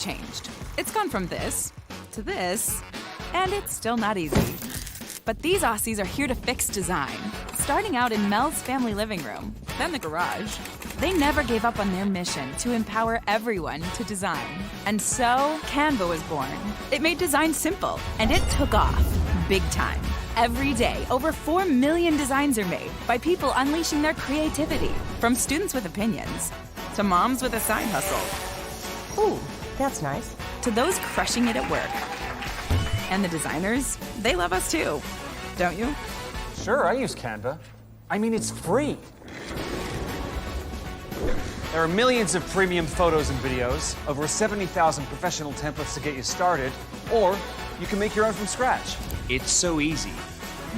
changed. It's gone from this to this, and it's still not easy. But these Aussies are here to fix design, starting out in Mel's family living room, then the garage. They never gave up on their mission to empower everyone to design. And so, Canva was born. It made design simple, and it took off big time. Every day, over 4 million designs are made by people unleashing their creativity, from students with opinions to moms with a side hustle. Ooh, that's nice. To those crushing it at work. And the designers, they love us too, don't you? Sure, I use Canva. I mean, it's free. There are millions of premium photos and videos, over 70,000 professional templates to get you started, or you can make your own from scratch. It's so easy.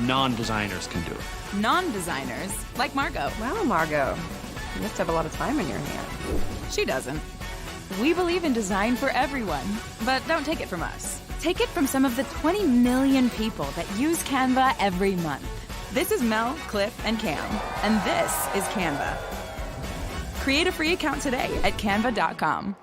Non-designers can do it. Non-designers, like Margot. Wow, Margot. You must have a lot of time in your hand. She doesn't. We believe in design for everyone, but don't take it from us. Take it from some of the 20 million people that use Canva every month. This is Mel, Cliff, and Cam, and this is Canva. Create a free account today at canva.com.